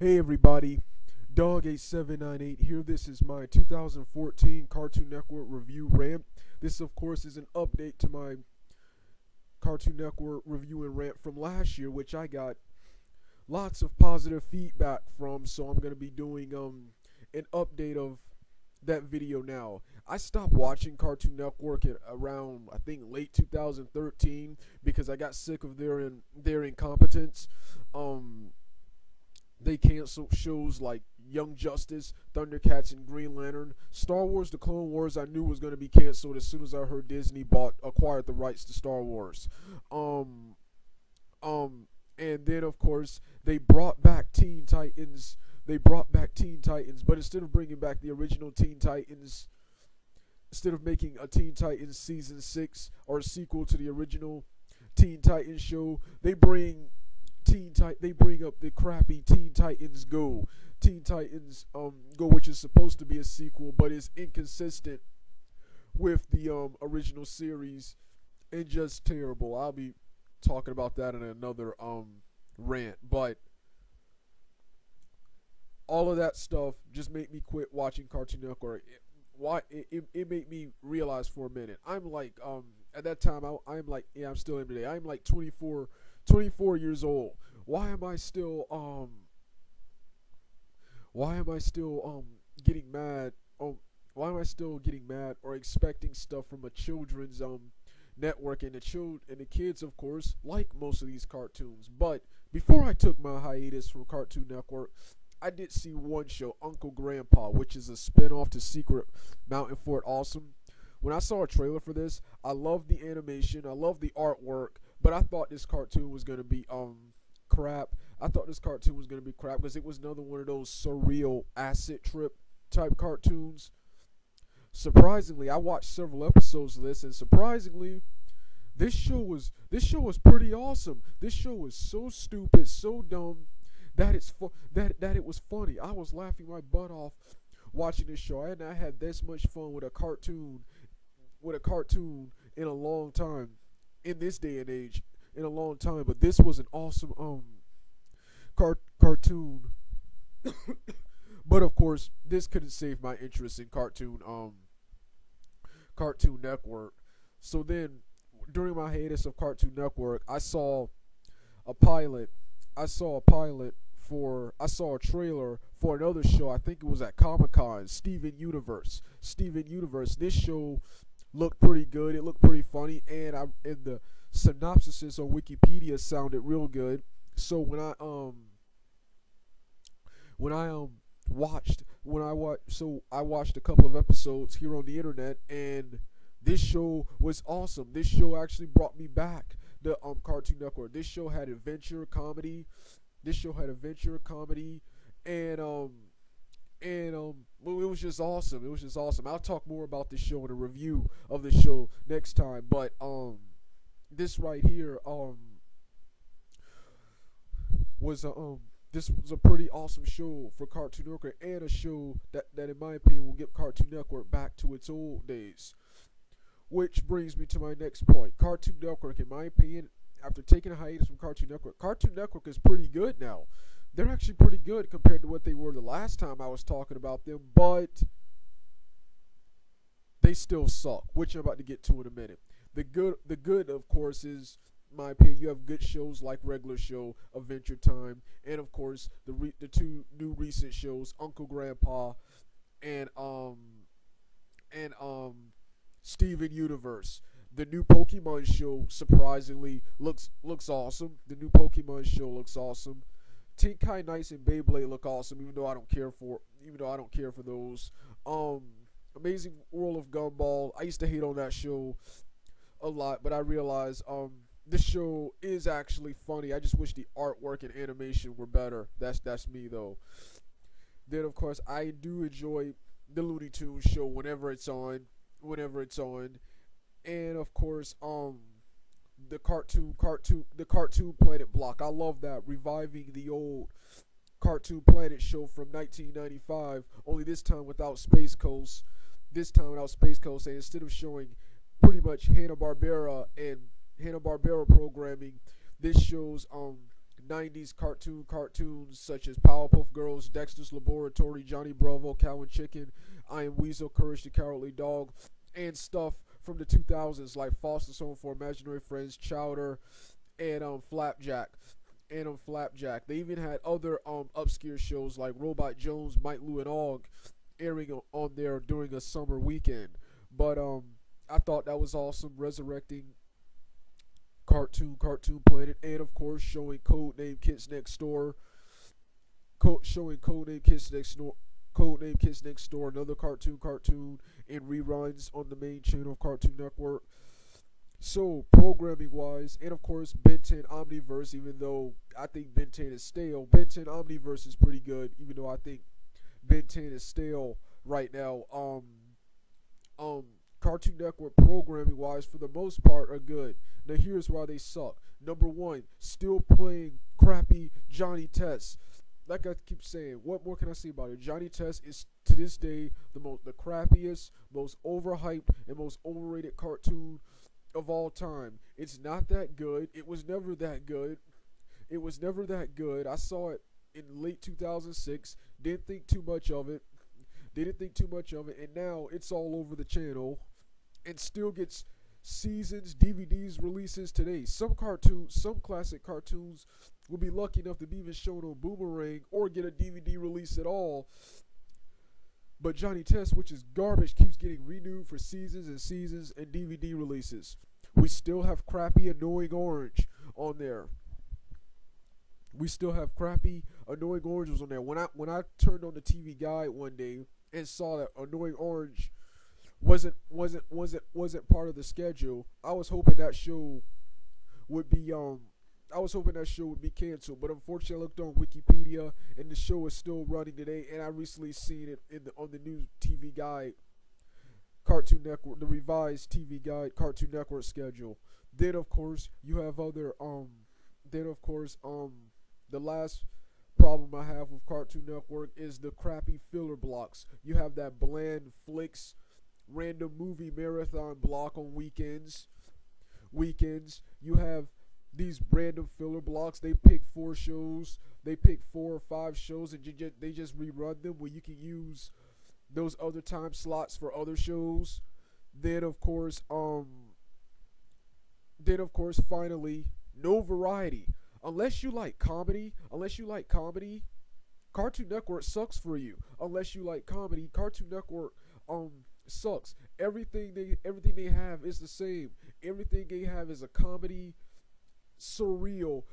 Hey everybody, Dog8798 here. This is my 2014 Cartoon Network review rant. This, of course, is an update to my Cartoon Network review and rant from last year, which I got lots of positive feedback from. So I'm gonna be doing an update of that video now. I stopped watching Cartoon Network at around, I think, late 2013 because I got sick of their incompetence. They canceled shows like Young Justice, Thundercats, and Green Lantern. Star Wars: The Clone Wars I knew was going to be canceled as soon as I heard Disney acquired the rights to Star Wars. And then of course they brought back Teen Titans. But instead of bringing back the original Teen Titans, instead of making a Teen Titans season 6 or a sequel to the original Teen Titans show, they bring up the crappy Teen Titans Go. Teen Titans Go, which is supposed to be a sequel, but is inconsistent with the original series and just terrible. I'll be talking about that in another rant, but all of that stuff just made me quit watching Cartoon Network. It made me realize for a minute. I'm like at that time I'm like, yeah, I'm still in today. I'm like 24 years old. Why am I still getting mad? Why am I still getting mad or expecting stuff from a children's network? And the kids, of course, like most of these cartoons. But before I took my hiatus from Cartoon Network, I did see one show, Uncle Grandpa, which is a spin-off to Secret Mountain Fort Awesome. When I saw a trailer for this, I loved the animation, I loved the artwork, but I thought this cartoon was gonna be crap. I thought this cartoon was gonna be crap because it was another one of those surreal acid trip type cartoons. Surprisingly, I watched several episodes of this, and surprisingly, this show was pretty awesome. This show was so stupid, so dumb that it was funny. I was laughing my butt off watching this show, and I had this much fun with a cartoon in a long time, in this day and age, in a long time. But this was an awesome cartoon. But of course, this couldn't save my interest in Cartoon Network. So then, during my hiatus of Cartoon Network, I saw a trailer for another show. I think it was at Comic-Con, Steven Universe. This show looked pretty good. It looked pretty funny, and the synopsis on Wikipedia sounded real good. So I watched a couple of episodes here on the internet, and this show was awesome. This show actually brought me back to Cartoon Network. This show had adventure comedy. And well, it was just awesome. I'll talk more about this show in a review of the show next time. But this right here was this was a pretty awesome show for Cartoon Network, and a show that in my opinion will get Cartoon Network back to its old days. Which brings me to my next point. Cartoon Network, in my opinion, after taking a hiatus from Cartoon Network is pretty good now. They're actually pretty good compared to what they were the last time I was talking about them, but they still suck, which I'm about to get to in a minute. The good, of course, is, in my opinion, you have good shows like Regular Show, Adventure Time, and of course the two new recent shows, Uncle Grandpa and Steven Universe. The new Pokemon show surprisingly looks awesome. Tinkai Nights and Beyblade look awesome, even though I don't care for those. Amazing World of Gumball. I used to hate on that show a lot, but I realized this show is actually funny. I just wish the artwork and animation were better. That's me though. Then of course I do enjoy the Looney Tunes show whenever it's on. And of course the Cartoon Planet block. I love that, reviving the old Cartoon Planet show from 1995, only this time without Space Coast. And instead of showing pretty much Hanna-Barbera programming, this shows 90s cartoons such as Powerpuff Girls, Dexter's Laboratory, Johnny Bravo, Cow and Chicken, I Am Weasel, Courage the Cowardly Dog, and stuff from the 2000s like Foster's Home for Imaginary Friends, Chowder, and Flapjack. Flapjack. They even had other obscure shows like Robot Jones, Mike, Lou, and Og airing on there during a summer weekend. But I thought that was awesome, resurrecting Cartoon Planet, and of course showing Codename Kids Next Door, Codename Kids Next Door, another cartoon, and reruns on the main channel of Cartoon Network. So programming wise, and of course Ben 10 Omniverse, even though I think Ben 10 is stale, Ben 10 Omniverse is pretty good, even though I think Ben 10 is stale right now. Cartoon Network programming wise, for the most part, are good. Now here's why they suck. Number one, still playing crappy Johnny Test. Like I keep saying, what more can I say about it? Johnny Test is to this day the crappiest, most overhyped, and most overrated cartoon of all time. It's not that good. It was never that good. I saw it in late 2006. Didn't think too much of it. And now it's all over the channel, and still gets seasons, DVDs, releases today. Some classic cartoons will be lucky enough to be even shown on Boomerang or get a DVD release at all. But Johnny Test, which is garbage, keeps getting renewed for seasons and seasons and DVD releases. We still have crappy Annoying Orange on there. Was on there. When I turned on the TV Guide one day and saw that Annoying Orange wasn't part of the schedule, I was hoping that show would be canceled. But unfortunately, I looked on Wikipedia and the show is still running today. And I recently seen it on the new TV Guide, Cartoon Network, the revised TV Guide Cartoon Network schedule. Then of course you have other the last problem I have with Cartoon Network is the crappy filler blocks. You have that bland flicks, random movie marathon block on weekends. You have these random filler blocks. They pick 4 or 5 shows, and they just rerun them where you can use those other time slots for other shows. Then of course, finally, no variety. Unless you like comedy, Cartoon Network sucks for you. Unless you like comedy, Cartoon Network sucks. Everything they have is the same. Everything they have is a comedy, surreal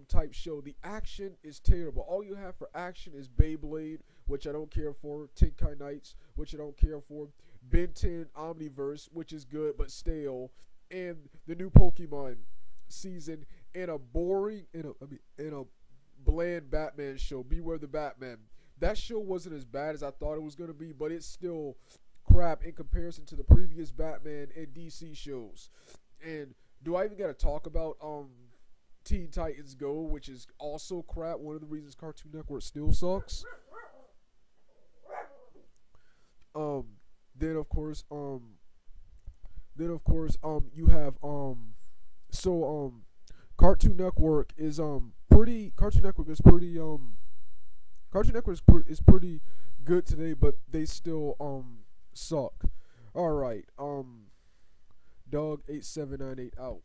type show. The action is terrible. All you have for action is Beyblade, which I don't care for, Tenkai Knights, which I don't care for, Ben 10 Omniverse, which is good but stale, and the new Pokemon season, and a bland Batman show, Beware the Batman. That show wasn't as bad as I thought it was going to be, but it's still crap in comparison to the previous Batman and DC shows. And do I even got to talk about Teen Titans Go, which is also crap, one of the reasons Cartoon Network still sucks. Then of course you have Cartoon Network is pretty good today, but they still suck. All right, Dog 8798 out.